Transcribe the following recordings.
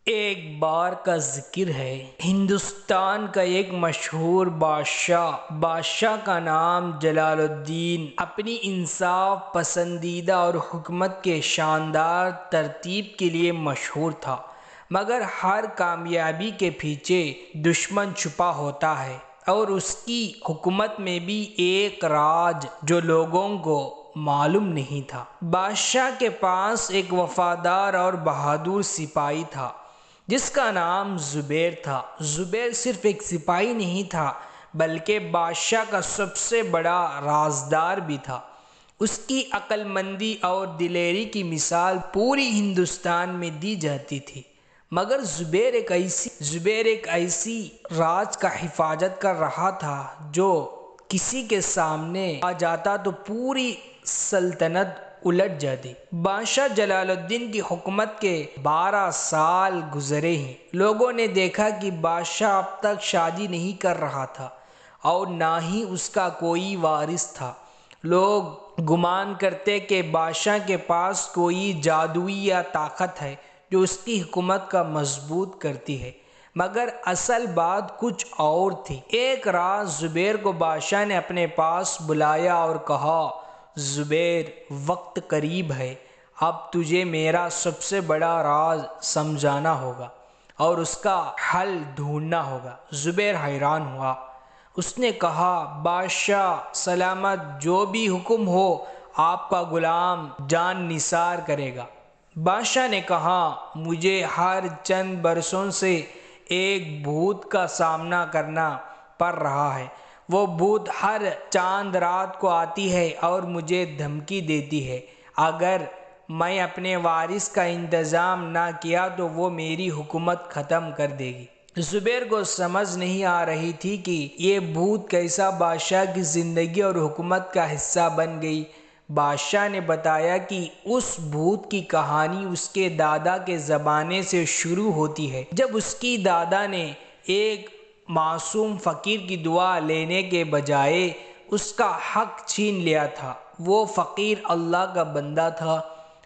ایک بار کا ذکر ہے، ہندوستان کا ایک مشہور بادشاہ کا نام جلال الدین اپنی انصاف پسندیدہ اور حکمت کے شاندار ترتیب کے لیے مشہور تھا، مگر ہر کامیابی کے پیچھے دشمن چھپا ہوتا ہے، اور اس کی حکومت میں بھی ایک راز جو لوگوں کو معلوم نہیں تھا۔ بادشاہ کے پاس ایک وفادار اور بہادر سپاہی تھا جس کا نام زبیر تھا۔ زبیر صرف ایک سپاہی نہیں تھا بلکہ بادشاہ کا سب سے بڑا رازدار بھی تھا۔ اس کی عقل مندی اور دلیری کی مثال پوری ہندوستان میں دی جاتی تھی، مگر زبیر ایک ایسی راز کا حفاظت کر رہا تھا جو کسی کے سامنے آ جاتا تو پوری سلطنت الٹ جاتی۔ بادشاہ جلال الدین کی حکومت کے 12 سال گزرے ہیں۔ لوگوں نے دیکھا کہ بادشاہ اب تک شادی نہیں کر رہا تھا اور نہ ہی اس کا کوئی وارث تھا۔ لوگ گمان کرتے کہ بادشاہ کے پاس کوئی جادوئی یا طاقت ہے جو اس کی حکومت کا مضبوط کرتی ہے، مگر اصل بات کچھ اور تھی۔ ایک رات زبیر کو بادشاہ نے اپنے پاس بلایا اور کہا، زبیر، وقت قریب ہے، اب تجھے میرا سب سے بڑا راز سمجھانا ہوگا اور اس کا حل ڈھونڈنا ہوگا۔ زبیر حیران ہوا۔ اس نے کہا، بادشاہ سلامت، جو بھی حکم ہو آپ کا غلام جان نثار کرے گا۔ بادشاہ نے کہا، مجھے ہر چند برسوں سے ایک بھوت کا سامنا کرنا پڑ رہا ہے۔ وہ بھوت ہر چاند رات کو آتی ہے اور مجھے دھمکی دیتی ہے، اگر میں اپنے وارث کا انتظام نہ کیا تو وہ میری حکومت ختم کر دے گی۔ زبیر کو سمجھ نہیں آ رہی تھی کہ یہ بھوت کیسا بادشاہ کی زندگی اور حکومت کا حصہ بن گئی۔ بادشاہ نے بتایا کہ اس بھوت کی کہانی اس کے دادا کے زمانے سے شروع ہوتی ہے، جب اس کی دادا نے ایک معصوم فقیر کی دعا لینے کے بجائے اس کا حق چھین لیا تھا۔ وہ فقیر اللہ کا بندہ تھا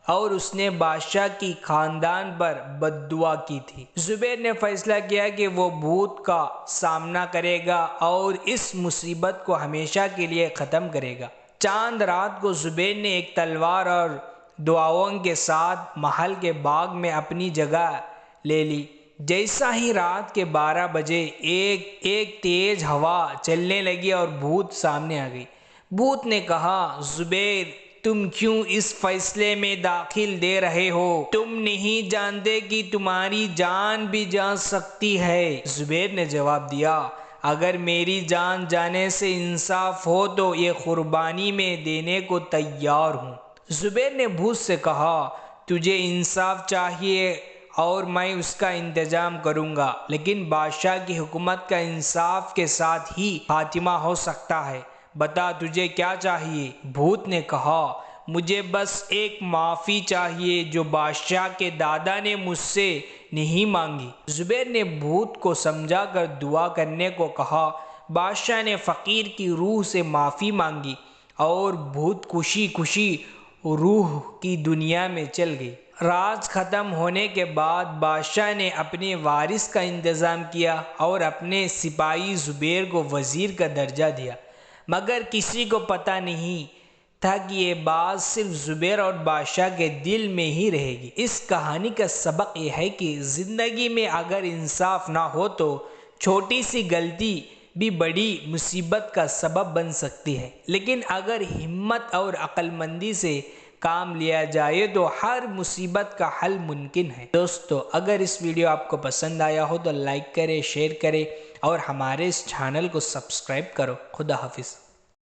اور اس نے بادشاہ کی خاندان پر بد دعا کی تھی۔ زبیر نے فیصلہ کیا کہ وہ بھوت کا سامنا کرے گا اور اس مصیبت کو ہمیشہ کے لیے ختم کرے گا۔ چاند رات کو زبیر نے ایک تلوار اور دعاؤں کے ساتھ محل کے باغ میں اپنی جگہ لے لی۔ جیسا ہی رات کے 12 بجے ایک تیز ہوا چلنے لگی اور بھوت سامنے آ گئی۔ بھوت نے کہا، زبیر، تم کیوں اس فیصلے میں دخل دے رہے ہو؟ تم نہیں جانتے کہ تمہاری جان بھی جا سکتی ہے۔ زبیر نے جواب دیا، اگر میری جان جانے سے انصاف ہو تو یہ قربانی میں دینے کو تیار ہوں۔ زبیر نے بھوت سے کہا، تجھے انصاف چاہیے اور میں اس کا انتظام کروں گا، لیکن بادشاہ کی حکومت کا انصاف کے ساتھ ہی خاتمہ ہو سکتا ہے۔ بتا تجھے کیا چاہیے؟ بھوت نے کہا، مجھے بس ایک معافی چاہیے جو بادشاہ کے دادا نے مجھ سے نہیں مانگی۔ زبیر نے بھوت کو سمجھا کر دعا کرنے کو کہا۔ بادشاہ نے فقیر کی روح سے معافی مانگی اور بھوت خوشی روح کی دنیا میں چل گئی۔ راز ختم ہونے کے بعد بادشاہ نے اپنے وارث کا انتظام کیا اور اپنے سپاہی زبیر کو وزیر کا درجہ دیا، مگر کسی کو پتہ نہیں تھا کہ یہ بات صرف زبیر اور بادشاہ کے دل میں ہی رہے گی۔ اس کہانی کا سبق یہ ہے کہ زندگی میں اگر انصاف نہ ہو تو چھوٹی سی غلطی بھی بڑی مصیبت کا سبب بن سکتی ہے، لیکن اگر ہمت اور عقل مندی سے کام لیا جائے تو ہر مصیبت کا حل ممکن ہے۔ دوستو، اگر اس ویڈیو آپ کو پسند آیا ہو تو لائک کریں، شیئر کریں اور ہمارے اس چینل کو سبسکرائب کرو۔ خدا حافظ۔